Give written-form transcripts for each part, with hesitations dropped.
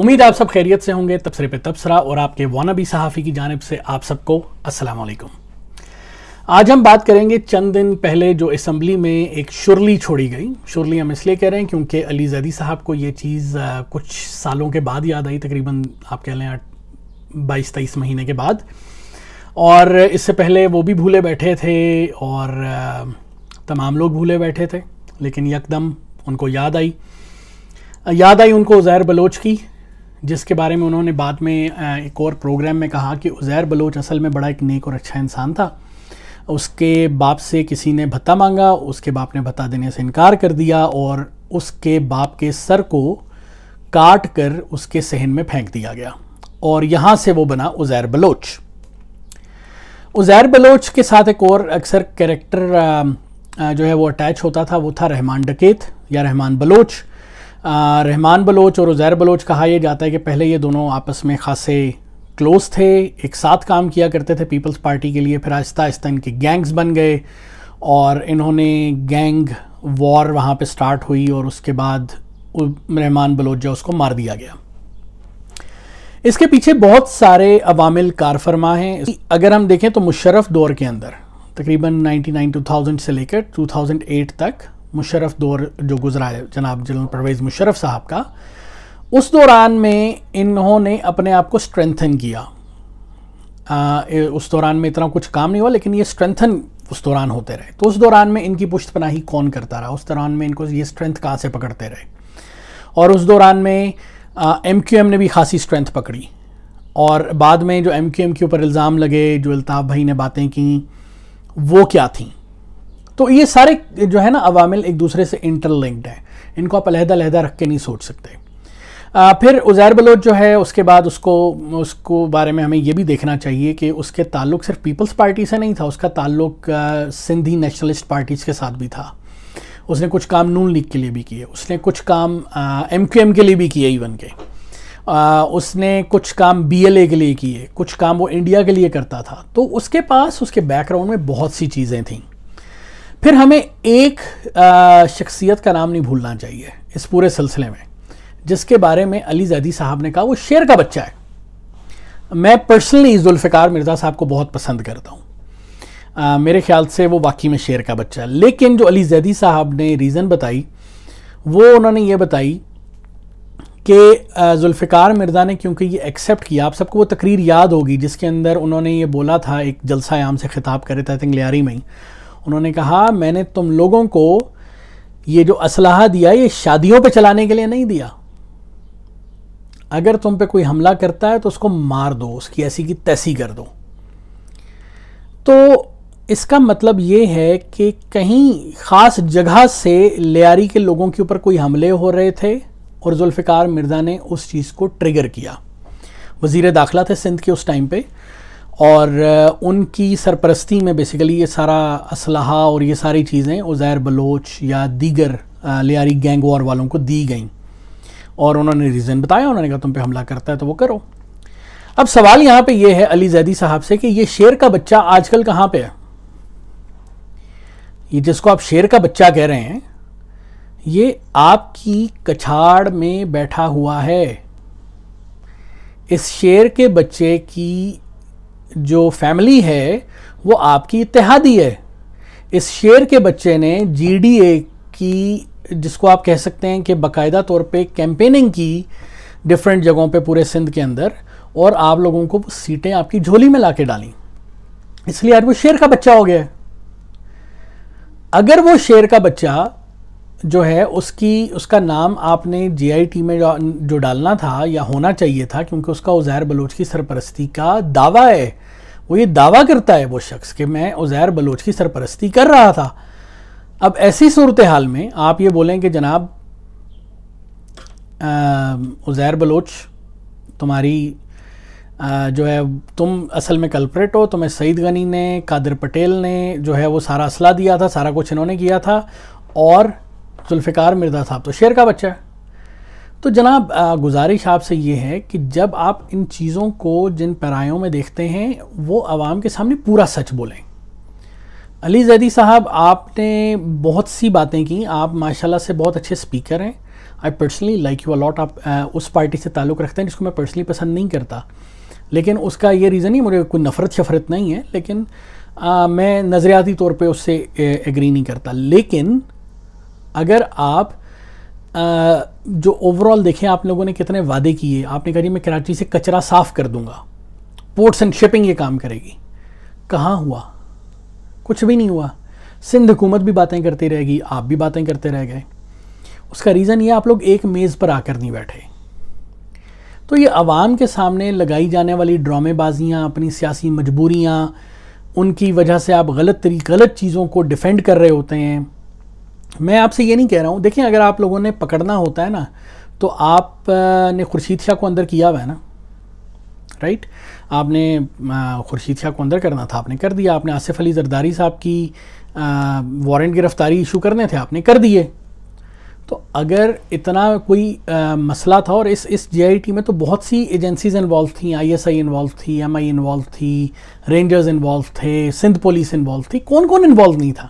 امید آپ سب خیریت سے ہوں گے. تبصرے پہ تبصرہ اور آپ کے وانبی صحافی کی جانب سے آپ سب کو السلام علیکم. آج ہم بات کریں گے چند دن پہلے جو اسمبلی میں ایک شرلی چھوڑی گئی. شرلی ہم اس لیے کہہ رہے ہیں کیونکہ علی زیدی صاحب کو یہ چیز کچھ سالوں کے بعد یاد آئی, تقریباً آپ کہہ لیں 22-23 مہینے کے بعد, اور اس سے پہلے وہ بھی بھولے بیٹھے تھے اور تمام لوگ بھولے بیٹھے تھے, لیکن یکدم ان کو یاد آئی ان کو عزیر بلوچ کی, جس کے بارے میں انہوں نے بعد میں ایک اور پروگرام میں کہا کہ عزیر بلوچ اصل میں بڑا ایک نیک اور اچھا انسان تھا. اس کے باپ سے کسی نے بھتہ مانگا, اس کے باپ نے بھتہ دینے سے انکار کر دیا اور اس کے باپ کے سر کو کاٹ کر اس کے صحن میں پھینک دیا گیا, اور یہاں سے وہ بنا عزیر بلوچ. عزیر بلوچ کے ساتھ ایک اور اکثر کریکٹر جو ہے وہ اٹیچ ہوتا تھا, وہ تھا رحمان ڈکیت یا رحمان بلوچ. رحمان بلوچ اور عزیر بلوچ کہا یہ جاتا ہے کہ پہلے یہ دونوں آپس میں خاصے کلوز تھے, ایک ساتھ کام کیا کرتے تھے پیپلز پارٹی کے لیے. پھر آہستہ آہستہ ان کے گینگز بن گئے اور انہوں نے گینگ وار وہاں پہ سٹارٹ ہوئی, اور اس کے بعد رحمان بلوچ جو اس کو مار دیا گیا. اس کے پیچھے بہت سارے عوامل کار فرما ہیں. اگر ہم دیکھیں تو مشرف دور کے اندر تقریباً 99-2000 سے لے کر 2008 تک مشرف دور جو گزرا ہے جناب جنرل پرویز مشرف صاحب کا, اس دوران میں انہوں نے اپنے آپ کو اسٹرینتھن کیا. اس دوران میں اتنا کچھ کام نہیں ہوا, لیکن یہ اسٹرینتھن اس دوران ہوتے رہے. تو اس دوران میں ان کی پشت پناہی کون کرتا رہا, اس دوران میں ان کو یہ اسٹرینتھ کہاں سے پکڑتے رہے, اور اس دوران میں ایم کیو ایم نے بھی خاصی اسٹرینتھ پکڑی, اور بعد میں جو ایم کیو ایم کے اوپر الزام لگے, جو الطاف بھائی نے باتیں کیں, وہ کیا تھیں. تو یہ سارے جو ہے نا عوامل ایک دوسرے سے انٹر لنکڈ ہیں, ان کو آپ علیحدہ علیحدہ رکھ کے نہیں سوچ سکتے. پھر عزیر بلوچ جو ہے اس کے بعد اس کو بارے میں ہمیں یہ بھی دیکھنا چاہیے کہ اس کے تعلق صرف پیپلز پارٹی سے نہیں تھا, اس کا تعلق سندھی نیشنلسٹ پارٹیز کے ساتھ بھی تھا. اس نے کچھ کام نون لیگ کے لیے بھی کیے, اس نے کچھ کام ایم کیو ایم کے لیے بھی کیے, ایون کہ اس نے کچھ کام بی ایل اے کے لیے کیے, کچھ کام وہ انڈیا کے لیے کرتا تھا. تو اس کے پاس اس کے بیک گراؤنڈ میں بہت سی چیزیں تھیں. پھر ہمیں ایک شخصیت کا نام نہیں بھولنا چاہیے اس پورے سلسلے میں, جس کے بارے میں علی زیدی صاحب نے کہا وہ شیر کا بچہ ہے. میں پرسنلی ذوالفقار مرزا صاحب کو بہت پسند کرتا ہوں, میرے خیال سے وہ واقعی میں شیر کا بچہ ہے. لیکن جو علی زیدی صاحب نے ریزن بتائی, وہ انہوں نے یہ بتائی کہ ذوالفقار مرزا نے کیونکہ یہ ایکسیپٹ کیا, آپ سب کو وہ تقریر یاد ہوگی جس کے اندر انہوں نے یہ بولا تھا, ایک جلسہ عام سے خطاب کرے تھے لیاری میں ہی, انہوں نے کہا میں نے تم لوگوں کو یہ جو اسلحہ دیا یہ شادیوں پہ چلانے کے لیے نہیں دیا, اگر تم پہ کوئی حملہ کرتا ہے تو اس کو مار دو, اس کی ایسی کی تیسی کر دو. تو اس کا مطلب یہ ہے کہ کہیں خاص جگہ سے لیاری کے لوگوں کے اوپر کوئی حملے ہو رہے تھے, اور ذوالفقار مرزا نے اس چیز کو ٹریگر کیا. وزیر داخلہ تھے سندھ کے اس ٹائم پہ, اور ان کی سرپرستی میں بیسیکلی یہ سارا اسلحہ اور یہ ساری چیزیں عزیر بلوچ یا دیگر لیاری گینگ وار والوں کو دی گئیں, اور انہوں نے ریزن بتایا, انہوں نے کہا تم پہ حملہ کرتا ہے تو وہ کرو. اب سوال یہاں پہ یہ ہے علی زیدی صاحب سے کہ یہ شیر کا بچہ آج کل کہاں پہ ہے؟ یہ جس کو آپ شیر کا بچہ کہہ رہے ہیں, یہ آپ کی کچھاڑ میں بیٹھا ہوا ہے. اس شیر کے بچے کی جو فیملی ہے وہ آپ کی اتحادی ہے. اس شیر کے بچے نے جی ڈی اے کی, جس کو آپ کہہ سکتے ہیں کہ باقاعدہ طور پہ کیمپیننگ کی ڈیفرنٹ جگہوں پہ پورے سندھ کے اندر, اور آپ لوگوں کو سیٹیں آپ کی جھولی میں لا کے ڈالیں, اس لیے آج وہ شیر کا بچہ ہو گیا ہے. اگر وہ شیر کا بچہ جو ہے اس کا نام آپ نے جے آئی ٹی میں جو ڈالنا تھا یا ہونا چاہیے تھا, کیونکہ اس کا عزیر بلوچ کی سرپرستی کا دعویٰ ہے, وہ یہ دعویٰ کرتا ہے وہ شخص کہ میں عزیر بلوچ کی سرپرستی کر رہا تھا. اب ایسی صورتحال میں آپ یہ بولیں کہ جناب عزیر بلوچ تمہاری جو ہے تم اصل میں کلپریٹ ہو, تمہیں سعید غنی نے, قادر پٹیل نے جو ہے وہ سارا اسلحہ دیا تھا, سارا کچھ انہوں نے کیا تھا, اور ذوالفقار مرزا صاحب تو شیر کا بچہ ہے. تو جناب گزارش آپ سے یہ ہے کہ جب آپ ان چیزوں کو جن پیرایوں میں دیکھتے ہیں وہ عوام کے سامنے پورا سچ بولیں. علی زیدی صاحب آپ نے بہت سی باتیں کی, آپ ماشاءاللہ سے بہت اچھے سپیکر ہیں, I personally like you allot. آپ اس پارٹی سے تعلق رکھتے ہیں جس کو میں پرسنلی پسند نہیں کرتا, لیکن اس کا یہ ریزن ہی مجھے کوئی نفرت شفرت نہیں ہے, لیکن میں نظریاتی طور پہ اس سے ایگری نہیں کرتا. لیکن اگر آپ جو اوور آل دیکھیں, آپ لوگوں نے کتنے وعدے کیے. آپ نے کہا جی میں کراچی سے کچرا صاف کر دوں گا, پورٹس اینڈ شپنگ یہ کام کرے گی. کہاں ہوا؟ کچھ بھی نہیں ہوا. سندھ حکومت بھی باتیں کرتی رہے گی, آپ بھی باتیں کرتے رہ گئے. اس کا ریزن یہ آپ لوگ ایک میز پر آ کر نہیں بیٹھے. تو یہ عوام کے سامنے لگائی جانے والی ڈرامے بازیاں, اپنی سیاسی مجبوریاں, ان کی وجہ سے آپ غلط چیزوں کو ڈیفینڈ کر رہے ہوتے ہیں. میں آپ سے یہ نہیں کہہ رہا ہوں, دیکھیں اگر آپ لوگوں نے پکڑنا ہوتا ہے نا تو آپ نے خورشید شاہ کو اندر کیا ہوا ہے نا, رائٹ. آپ نے خورشید شاہ کو اندر کرنا تھا, آپ نے کر دیا. آپ نے آصف علی زرداری صاحب کی وارنٹ گرفتاری ایشو کرنے تھے, آپ نے کر دیے. تو اگر اتنا کوئی مسئلہ تھا, اور اس جے آئی ٹی میں تو بہت سی ایجنسیز انوالو تھیں, آئی ایس آئی انوالو تھی, ایم آئی انوالو تھی, رینجرز انوالو تھے, سندھ پولیس انوالو تھی, کون کون انوالو نہیں تھا.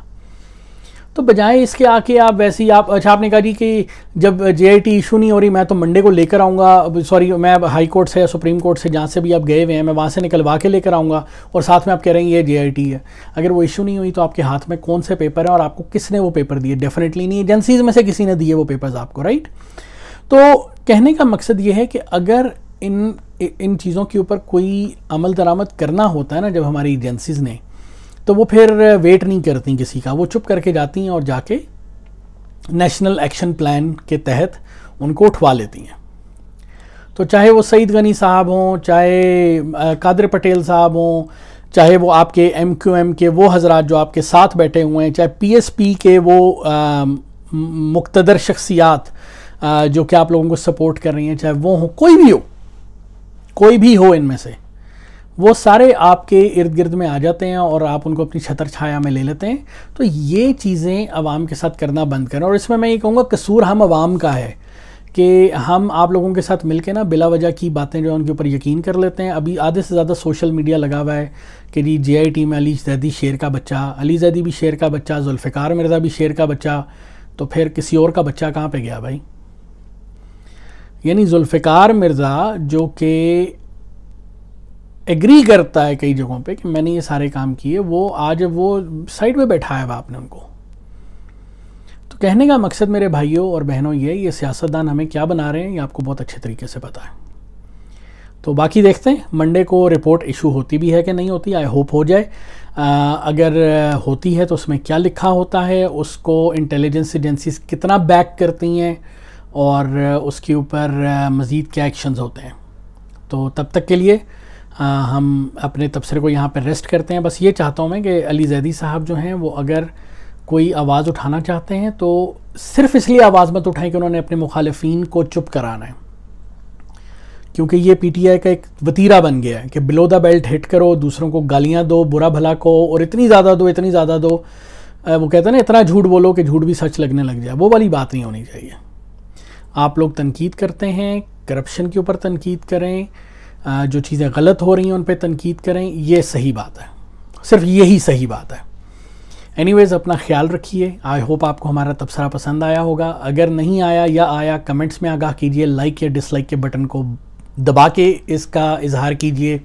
تو بجائے اس کے آ کے آپ ویسے ہی آپ نے کہا جی کہ جب جے آئی ٹی ایشو نہیں ہو رہی میں تو منڈے کو لے کر آؤں گا, سوری میں ہائی کورٹ سے یا سپریم کورٹ سے جہاں سے بھی آپ گئے ہوئے ہیں میں وہاں سے نکلوا کے لے کر آؤں گا, اور ساتھ میں آپ کہہ رہے ہیں یہ جے آئی ٹی ہے. اگر وہ ایشو نہیں ہوئی تو آپ کے ہاتھ میں کون سے پیپر ہیں اور آپ کو کس نے وہ پیپر دیے؟ ڈیفینیٹلی نہیں, ایجنسیز میں سے کسی نے دیے وہ پیپرز آپ کو, رائٹ. تو کہنے کا مقصد یہ ہے کہ اگر ان چیزوں کے اوپر کوئی عمل درآمد کرنا ہوتا ہے نا جب ہماری ایجنسیز نے, تو وہ پھر ویٹ نہیں کرتی کسی کا, وہ چپ کر کے جاتی ہیں اور جا کے نیشنل ایکشن پلان کے تحت ان کو اٹھوا لیتی ہیں. تو چاہے وہ سعید غنی صاحب ہوں, چاہے قادر پٹیل صاحب ہوں, چاہے وہ آپ کے ایم کیو ایم کے وہ حضرات جو آپ کے ساتھ بیٹھے ہوئے ہیں, چاہے پی ایس پی کے وہ مقتدر شخصیات جو کہ آپ لوگوں کو سپورٹ کر رہی ہیں, چاہے وہ ہوں, کوئی بھی ہو ان میں سے, وہ سارے آپ کے ارد گرد میں آ جاتے ہیں اور آپ ان کو اپنی چھتر چھایا میں لے لیتے ہیں. تو یہ چیزیں عوام کے ساتھ کرنا بند کریں. اور اس میں یہ کہوں گا قصور ہم عوام کا ہے کہ ہم آپ لوگوں کے ساتھ مل کے نا بلا وجہ کی باتیں جو ان کے اوپر یقین کر لیتے ہیں. ابھی آدھے سے زیادہ سوشل میڈیا لگا ہوا ہے کہ جی جے آئی ٹی میں علی زیدی شیر کا بچہ, علی زیدی بھی شیر کا بچہ, ذوالفقار مرزا بھی شیر کا بچہ, تو پھر کسی اور کا بچہ کہاں پہ گیا بھائی؟ یعنی ذوالفقار مرزا جو کہ ایگری کرتا ہے کئی جگہوں پہ کہ میں نے یہ سارے کام کیے, وہ آج وہ سائڈ پہ بیٹھا ہے آپ نے ان کو. تو کہنے کا مقصد میرے بھائیوں اور بہنوں یہ سیاستدان ہمیں کیا بنا رہے ہیں یہ آپ کو بہت اچھے طریقے سے پتہ ہے. تو باقی دیکھتے ہیں منڈے کو رپورٹ ایشو ہوتی بھی ہے کہ نہیں ہوتی, آئی ہوپ ہو جائے. اگر ہوتی ہے تو اس میں کیا لکھا ہوتا ہے, اس کو انٹیلیجنس ایجنسیز کتنا بیک کرتی ہیں, اور اس کے اوپر مزید کیا ایکشنز ہوتے ہیں. تو تب تک کے لیے ہم اپنے تبصرے کو یہاں پہ ریسٹ کرتے ہیں. بس یہ چاہتا ہوں میں کہ علی زیدی صاحب جو ہیں وہ اگر کوئی آواز اٹھانا چاہتے ہیں تو صرف اس لیے آواز مت اٹھائیں کہ انہوں نے اپنے مخالفین کو چپ کرانا ہے, کیونکہ یہ پی ٹی آئی کا ایک وتیرہ بن گیا ہے کہ بلو دا بیلٹ ہٹ کرو, دوسروں کو گالیاں دو, برا بھلا کو, اور اتنی زیادہ دو. وہ کہتے ہیں نا اتنا جھوٹ بولو کہ جھوٹ بھی سچ لگنے لگ جائے. وہ والی بات نہیں ہونی چاہیے. آپ لوگ تنقید کرتے ہیں, کرپشن کے اوپر تنقید کریں, جو چیزیں غلط ہو رہی ہیں ان پہ تنقید کریں, یہ صحیح بات ہے, صرف یہی صحیح بات ہے. اینی ویز اپنا خیال رکھیے. آئی ہوپ آپ کو ہمارا تبصرہ پسند آیا ہوگا. اگر نہیں آیا یا آیا کمنٹس میں آگاہ کیجیے, لائک یا ڈس لائک کے بٹن کو دبا کے اس کا اظہار کیجیے.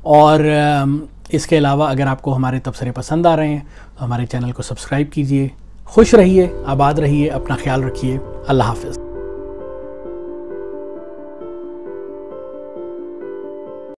اور اس کے علاوہ اگر آپ کو ہمارے تبصرے پسند آ رہے ہیں تو ہمارے چینل کو سبسکرائب کیجیے. خوش رہیے, آباد رہیے, اپنا خیال رکھیے. اللہ حافظ.